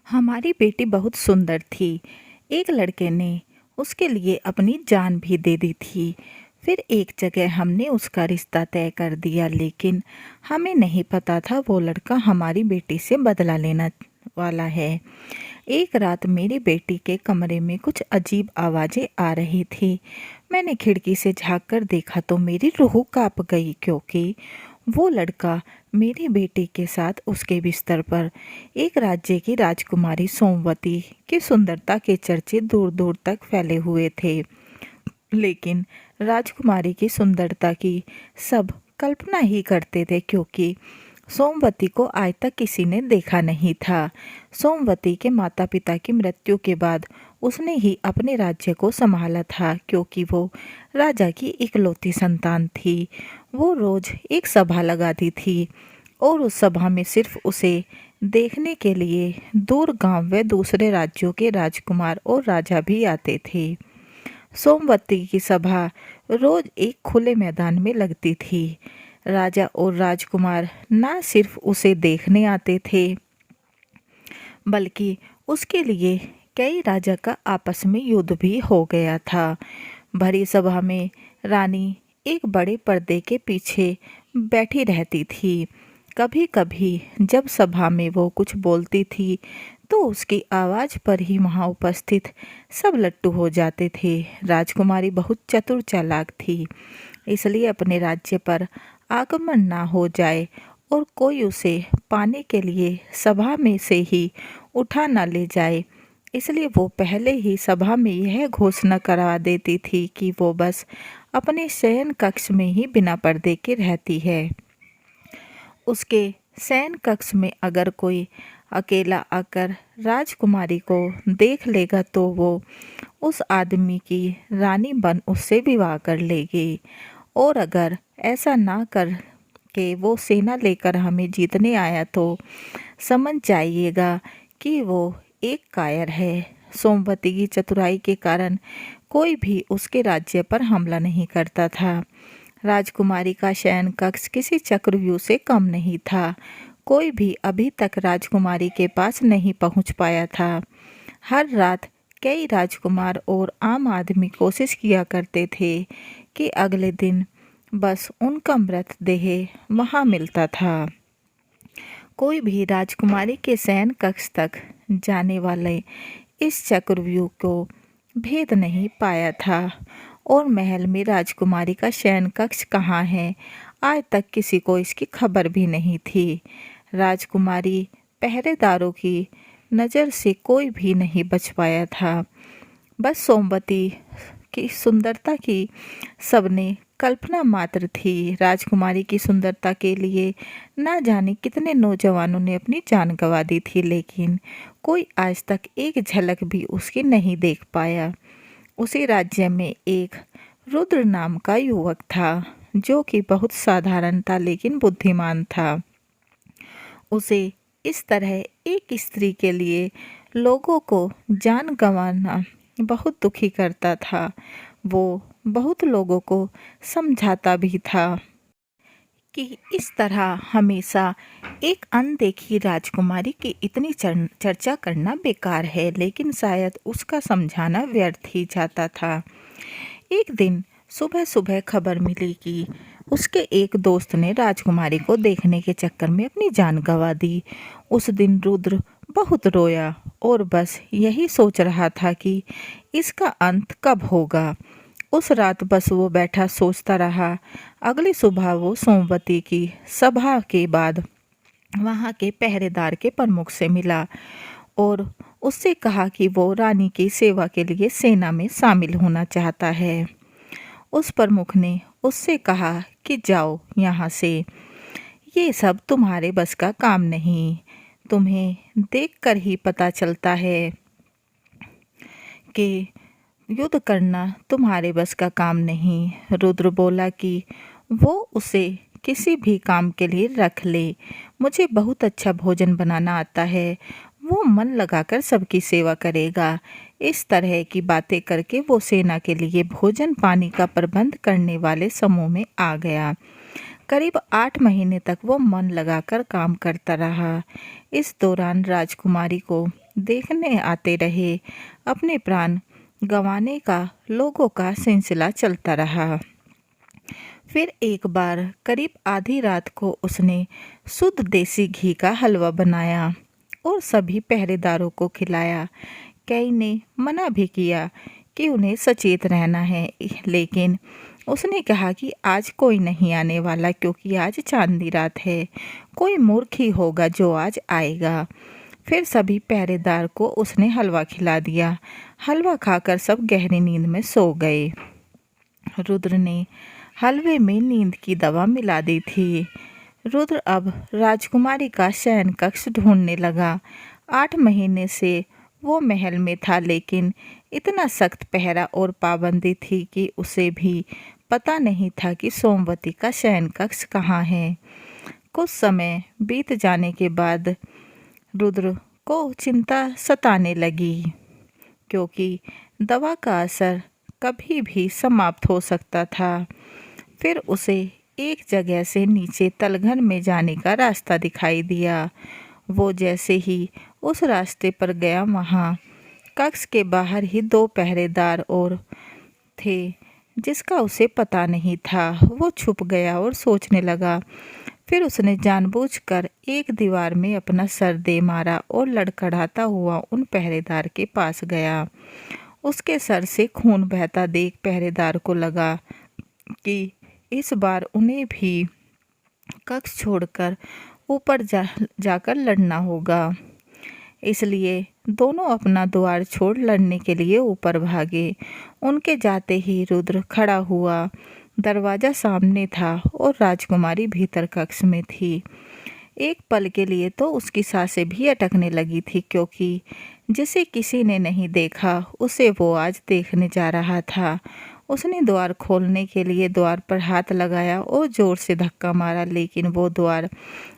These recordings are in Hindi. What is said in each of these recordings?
हमारी बेटी बहुत सुंदर थी। एक लड़के ने उसके लिए अपनी जान भी दे दी थी। फिर एक जगह हमने उसका रिश्ता तय कर दिया, लेकिन हमें नहीं पता था वो लड़का हमारी बेटी से बदला लेना वाला है। एक रात मेरी बेटी के कमरे में कुछ अजीब आवाज़ें आ रही थी। मैंने खिड़की से झांक कर देखा तो मेरी रूह कांप गई, क्योंकि वो लड़का मेरी बेटी के साथ उसके बिस्तर पर एक राज्य की राजकुमारी सोमवती की सुंदरता के चर्चे दूर दूर तक फैले हुए थे। लेकिन राजकुमारी की सुंदरता की सब कल्पना ही करते थे, क्योंकि सोमवती को आज तक किसी ने देखा नहीं था। सोमवती के माता पिता की मृत्यु के बाद उसने ही अपने राज्य को संभाला था, क्योंकि वो राजा की इकलौती संतान थी। वो रोज एक सभा लगाती थी और उस सभा में सिर्फ उसे देखने के लिए दूर गांव व दूसरे राज्यों के राजकुमार और राजा भी आते थे। सोमवती की सभा रोज एक खुले मैदान में लगती थी। राजा और राजकुमार न सिर्फ उसे देखने आते थे, बल्कि उसके लिए कई राजा का आपस में युद्ध भी हो गया था। भरी सभा में रानी एक बड़े पर्दे के पीछे बैठी रहती थी। कभी कभी जब सभा में वो कुछ बोलती थी तो उसकी आवाज़ पर ही वहाँ उपस्थित सब लट्टू हो जाते थे। राजकुमारी बहुत चतुर चालाक थी, इसलिए अपने राज्य पर आक्रमण ना हो जाए और कोई उसे पाने के लिए सभा में से ही उठा ना ले जाए, इसलिए वो पहले ही सभा में यह घोषणा करा देती थी कि वो बस अपने शयन कक्ष में ही बिना पर्दे के रहती है। उसके शयन कक्ष में अगर कोई अकेला आकर राजकुमारी को देख लेगा तो वो उस आदमी की रानी बन उससे विवाह कर लेगी, और अगर ऐसा ना कर के वो सेना लेकर हमें जीतने आया तो समझ जाइएगा कि वो एक कायर है। सोमवती की चतुराई के कारण कोई भी उसके राज्य पर हमला नहीं करता था। राजकुमारी का शयन कक्ष किसी चक्रव्यूह से कम नहीं था। कोई भी अभी तक राजकुमारी के पास नहीं पहुंच पाया था। हर रात कई राजकुमार और आम आदमी कोशिश किया करते थे कि अगले दिन बस उनका मृतदेह वहां मिलता था। कोई भी राजकुमारी के शयन कक्ष तक जाने वाले इस चक्रव्यूह को भेद नहीं पाया था, और महल में राजकुमारी का शयन कक्ष कहाँ है, आज तक किसी को इसकी खबर भी नहीं थी। राजकुमारी पहरेदारों की नज़र से कोई भी नहीं बच पाया था। बस सोमवती की सुंदरता की सबने कल्पना मात्र थी। राजकुमारी की सुंदरता के लिए ना जाने कितने नौजवानों ने अपनी जान गंवा दी थी, लेकिन कोई आज तक एक झलक भी उसकी नहीं देख पाया। उसी राज्य में एक रुद्र नाम का युवक था, जो कि बहुत साधारण था लेकिन बुद्धिमान था। उसे इस तरह एक स्त्री के लिए लोगों को जान गंवाना बहुत दुखी करता था। वो बहुत लोगों को समझाता भी था कि इस तरह हमेशा एक अनदेखी राजकुमारी की इतनी चर्चा करना बेकार है, लेकिन शायद उसका समझाना व्यर्थ ही जाता था। एक दिन सुबह सुबह खबर मिली कि उसके एक दोस्त ने राजकुमारी को देखने के चक्कर में अपनी जान गंवा दी। उस दिन रुद्र बहुत रोया और बस यही सोच रहा था कि इसका अंत कब होगा। उस रात बस वो बैठा सोचता रहा। अगली सुबह वो सोमवती की सभा के बाद वहाँ के पहरेदार के प्रमुख से मिला और उससे कहा कि वो रानी की सेवा के लिए सेना में शामिल होना चाहता है। उस प्रमुख ने उससे कहा कि जाओ यहाँ से, ये सब तुम्हारे बस का काम नहीं। तुम्हें देखकर ही पता चलता है कि युद्ध करना तुम्हारे बस का काम नहीं। रुद्र बोला कि वो उसे किसी भी काम के लिए रख ले। मुझे बहुत अच्छा भोजन बनाना आता है, वो मन लगाकर सबकी सेवा करेगा। इस तरह की बातें करके वो सेना के लिए भोजन पानी का प्रबंध करने वाले समूह में आ गया। करीब 8 महीने तक वो मन लगाकर काम करता रहा। इस दौरान राजकुमारी को देखने आते रहे। अपने प्राण गंवाने का लोगों का सिलसिला चलता रहा। फिर एक बार करीब आधी रात को उसने शुद्ध देसी घी का हलवा बनाया और सभी पहरेदारों को खिलाया। कई ने मना भी किया कि उन्हें सचेत रहना है, लेकिन उसने कहा कि आज कोई नहीं आने वाला क्योंकि आज चांदनी रात है। कोई मूर्ख ही होगा जो आज आएगा। फिर सभी पहरेदार को उसने हलवा खिला दिया। हलवा खाकर सब गहरी नींद में सो गए। रुद्र ने हलवे में नींद की दवा मिला दी थी। रुद्र अब राजकुमारी का शयन कक्ष ढूंढने लगा। 8 महीने से वो महल में था, लेकिन इतना सख्त पहरा और पाबंदी थी कि उसे भी पता नहीं था कि सोमवती का शयन कक्ष कहाँ है। कुछ समय बीत जाने के बाद रुद्र को चिंता सताने लगी, क्योंकि दवा का असर कभी भी समाप्त हो सकता था। फिर उसे एक जगह से नीचे तलघर में जाने का रास्ता दिखाई दिया। वो जैसे ही उस रास्ते पर गया, वहाँ कक्ष के बाहर ही 2 पहरेदार और थे जिसका उसे पता नहीं था। वो छुप गया और सोचने लगा। फिर उसने जानबूझकर एक दीवार में अपना सर दे मारा और लड़खड़ाता हुआ उन पहरेदार के पास गया। उसके सर से खून बहता देख पहरेदार को लगा कि इस बार उन्हें भी कक्ष छोड़कर ऊपर जाकर लड़ना होगा। इसलिए दोनों अपना द्वार छोड़ लड़ने के लिए ऊपर भागे। उनके जाते ही रुद्र खड़ा हुआ। दरवाज़ा सामने था और राजकुमारी भीतर कक्ष में थी। एक पल के लिए तो उसकी सांसें भी अटकने लगी थी, क्योंकि जिसे किसी ने नहीं देखा उसे वो आज देखने जा रहा था। उसने द्वार खोलने के लिए द्वार पर हाथ लगाया और ज़ोर से धक्का मारा, लेकिन वो द्वार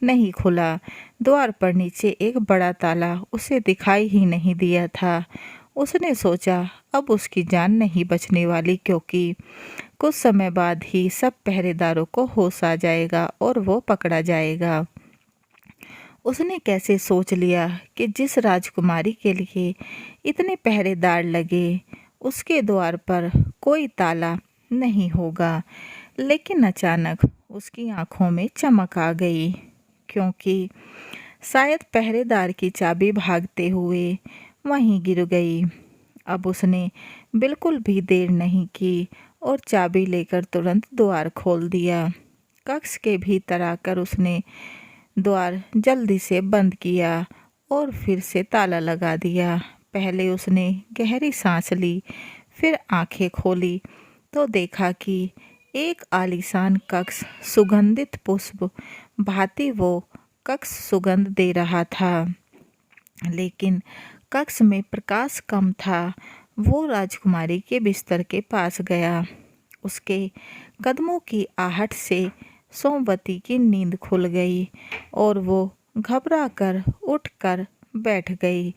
नहीं खुला। द्वार पर नीचे एक बड़ा ताला उसे दिखाई ही नहीं दिया था। उसने सोचा अब उसकी जान नहीं बचने वाली, क्योंकि कुछ समय बाद ही सब पहरेदारों को होश आ जाएगा और वो पकड़ा जाएगा। उसने कैसे सोच लिया कि जिस राजकुमारी के लिए इतने पहरेदार लगे, उसके द्वार पर कोई ताला नहीं होगा। लेकिन अचानक उसकी आंखों में चमक आ गई, क्योंकि शायद पहरेदार की चाबी भागते हुए वहीं गिर गई। अब उसने बिल्कुल भी देर नहीं की और चाबी लेकर तुरंत द्वार खोल दिया। कक्ष के भीतर आकर उसने द्वार जल्दी से बंद किया और फिर से ताला लगा दिया। पहले उसने गहरी सांस ली, फिर आंखें खोली तो देखा कि एक आलीशान कक्ष सुगंधित पुष्प भांति वो कक्ष सुगंध दे रहा था, लेकिन कक्ष में प्रकाश कम था। वो राजकुमारी के बिस्तर के पास गया। उसके कदमों की आहट से सोमवती की नींद खुल गई और वो घबराकर उठकर बैठ गई।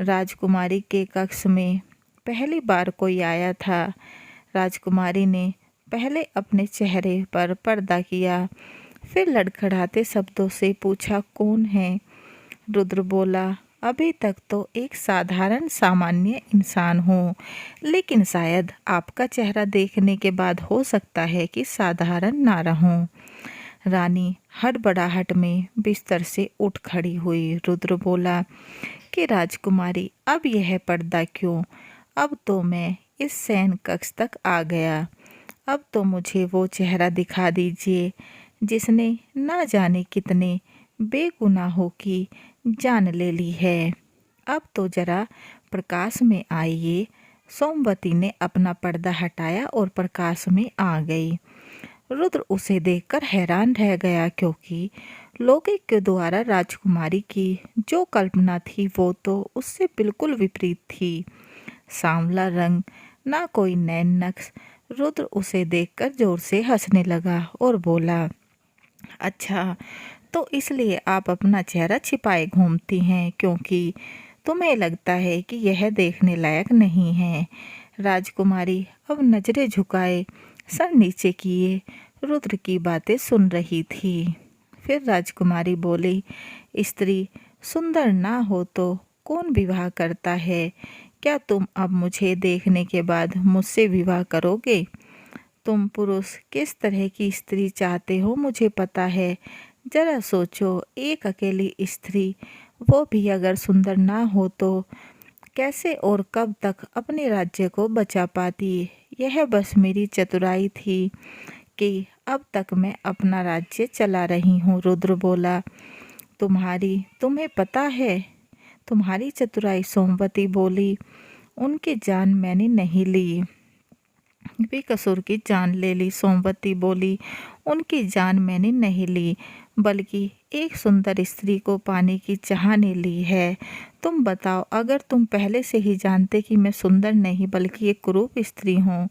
राजकुमारी के कक्ष में पहली बार कोई आया था। राजकुमारी ने पहले अपने चेहरे पर पर्दा किया, फिर लड़खड़ाते शब्दों से पूछा, कौन है? रुद्र बोला, अभी तक तो एक साधारण सामान्य इंसान हूँ, लेकिन शायद आपका चेहरा देखने के बाद हो सकता है कि साधारण ना रहूं। रानी हड़बड़ाहट में बिस्तर से उठ खड़ी हुई। रुद्र बोला कि राजकुमारी, अब यह पर्दा क्यों? अब तो मैं इस शयन कक्ष तक आ गया। अब तो मुझे वो चेहरा दिखा दीजिए जिसने ना जाने कितने बेगुनाहों की जान ले ली है। अब तो जरा प्रकाश में आइए। सोमवती ने अपना पर्दा हटाया और प्रकाश में आ गई। रुद्र उसे देखकर हैरान रह गया, क्योंकि लोगे के द्वारा राजकुमारी की जो कल्पना थी वो तो उससे बिल्कुल विपरीत थी। सांवला रंग, ना कोई नैन नक्श। रुद्र उसे देखकर जोर से हंसने लगा और बोला, अच्छा, तो इसलिए आप अपना चेहरा छिपाए घूमती हैं, क्योंकि तुम्हें लगता है कि यह देखने लायक नहीं है। राजकुमारी अब नजरें झुकाए सर नीचे किए रुद्र की बातें सुन रही थी। फिर राजकुमारी बोली, स्त्री सुंदर ना हो तो कौन विवाह करता है? क्या तुम अब मुझे देखने के बाद मुझसे विवाह करोगे? तुम पुरुष किस तरह की स्त्री चाहते हो मुझे पता है। जरा सोचो, एक अकेली स्त्री, वो भी अगर सुंदर ना हो तो कैसे और कब तक अपने राज्य को बचा पाती? यह बस मेरी चतुराई थी कि अब तक मैं अपना राज्य चला रही हूँ, रुद्र बोला। तुम्हें पता है तुम्हारी चतुराई, सोमवती बोली। उनकी जान मैंने नहीं ली, बेकसूर की जान ले ली, सोमवती बोली। उनकी जान मैंने नहीं ली, बल्कि एक सुंदर स्त्री को पाने की चाह ने ली है। तुम बताओ, अगर तुम पहले से ही जानते कि मैं सुंदर नहीं बल्कि एक कुरूप स्त्री हूँ,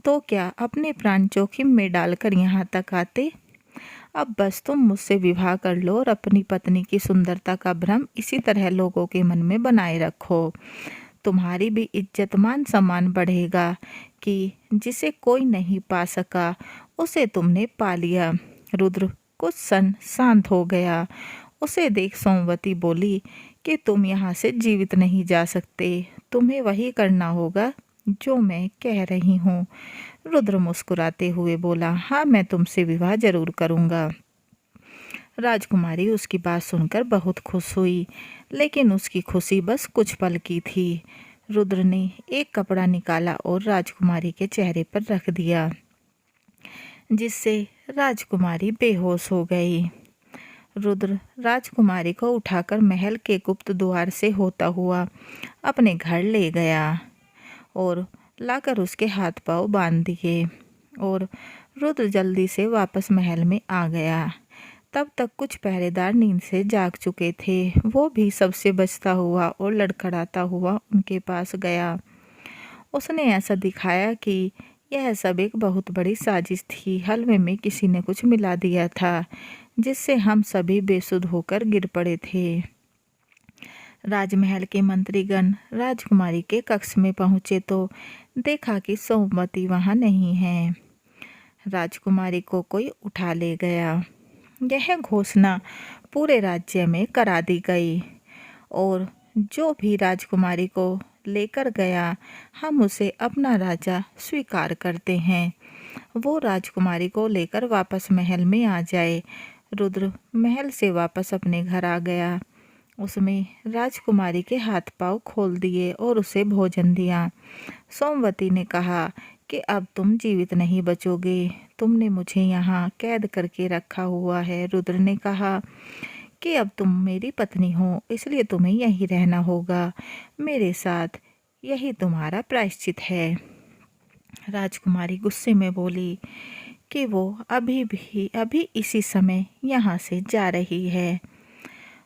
तो क्या अपने प्राण जोखिम में डालकर यहाँ तक आते? अब बस तुम मुझसे विवाह कर लो और अपनी पत्नी की सुंदरता का भ्रम इसी तरह लोगों के मन में बनाए रखो। तुम्हारी भी इज्जत मान सम्मान बढ़ेगा कि जिसे कोई नहीं पा सका उसे तुमने पा लिया। रुद्र कुछ क्षण शांत हो गया। उसे देख सोमवती बोली कि तुम यहाँ से जीवित नहीं जा सकते। तुम्हें वही करना होगा जो मैं कह रही हूँ। रुद्र मुस्कुराते हुए बोला, हाँ, मैं तुमसे विवाह जरूर करूँगा। राजकुमारी उसकी बात सुनकर बहुत खुश हुई, लेकिन उसकी खुशी बस कुछ पल की थी। रुद्र ने एक कपड़ा निकाला और राजकुमारी के चेहरे पर रख दिया, जिससे राजकुमारी बेहोश हो गई। रुद्र राजकुमारी को उठाकर महल के गुप्त द्वार से होता हुआ अपने घर ले गया और लाकर उसके हाथ पांव बांध दिए, और रुद्र जल्दी से वापस महल में आ गया। तब तक कुछ पहरेदार नींद से जाग चुके थे। वो भी सबसे बचता हुआ और लड़खड़ाता हुआ उनके पास गया। उसने ऐसा दिखाया कि यह सब एक बहुत बड़ी साजिश थी। हलवे में किसी ने कुछ मिला दिया था, जिससे हम सभी बेसुध होकर गिर पड़े थे। राजमहल के मंत्रीगण राजकुमारी के कक्ष में पहुंचे तो देखा कि सोमवती वहां नहीं है। राजकुमारी को कोई उठा ले गया। यह घोषणा पूरे राज्य में करा दी गई, और जो भी राजकुमारी को लेकर गया, हम उसे अपना राजा स्वीकार करते हैं। वो राजकुमारी को लेकर वापस महल में आ जाए। रुद्र महल से वापस अपने घर आ गया। उसमें राजकुमारी के हाथ पांव खोल दिए और उसे भोजन दिया। सोमवती ने कहा कि अब तुम जीवित नहीं बचोगे, तुमने मुझे यहाँ कैद करके रखा हुआ है। रुद्र ने कहा कि अब तुम मेरी पत्नी हो, इसलिए तुम्हें यहीं रहना होगा मेरे साथ, यही तुम्हारा प्रायश्चित है। राजकुमारी गुस्से में बोली कि वो अभी इसी समय यहाँ से जा रही है।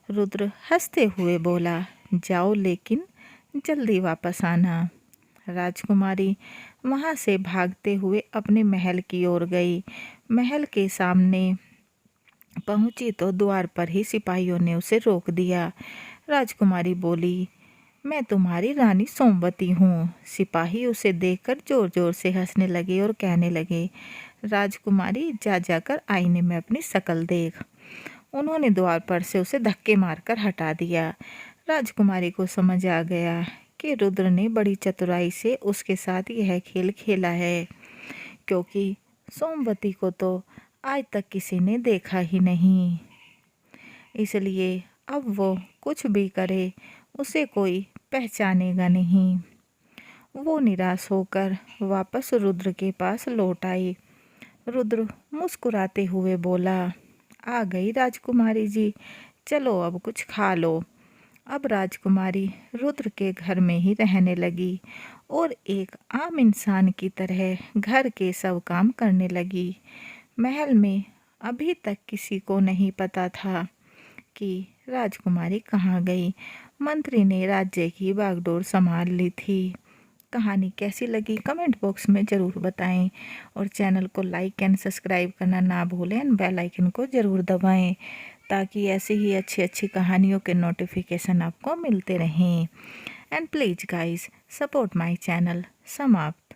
रुद्र हंसते हुए बोला, जाओ, लेकिन जल्दी वापस आना। राजकुमारी वहां से भागते हुए अपने महल की ओर गई। महल के सामने पहुंची तो द्वार पर ही सिपाहियों ने उसे रोक दिया। राजकुमारी बोली, मैं तुम्हारी रानी सोमवती हूँ। सिपाही उसे देखकर जोर जोर से हंसने लगे और कहने लगे, राजकुमारी, जा जाकर आईने में अपनी शक्ल देख। उन्होंने द्वार पर से उसे धक्के मारकर हटा दिया। राजकुमारी को समझ आ गया कि रुद्र ने बड़ी चतुराई से उसके साथ यह खेल खेला है, क्योंकि सोमवती को तो आज तक किसी ने देखा ही नहीं। इसलिए अब वो कुछ भी करे उसे कोई पहचानेगा नहीं। वो निराश होकर वापस रुद्र के पास लौट आई। रुद्र मुस्कुराते हुए बोला, आ गई राजकुमारी जी, चलो अब कुछ खा लो। अब राजकुमारी रुद्र के घर में ही रहने लगी और एक आम इंसान की तरह घर के सब काम करने लगी। महल में अभी तक किसी को नहीं पता था कि राजकुमारी कहाँ गई। मंत्री ने राज्य की बागडोर संभाल ली थी। कहानी कैसी लगी कमेंट बॉक्स में ज़रूर बताएं, और चैनल को लाइक एंड सब्सक्राइब करना ना भूलें, एंड बेल आइकन को ज़रूर दबाएं, ताकि ऐसी ही अच्छी अच्छी कहानियों के नोटिफिकेशन आपको मिलते रहें। And please guys, support my channel. समाप्त।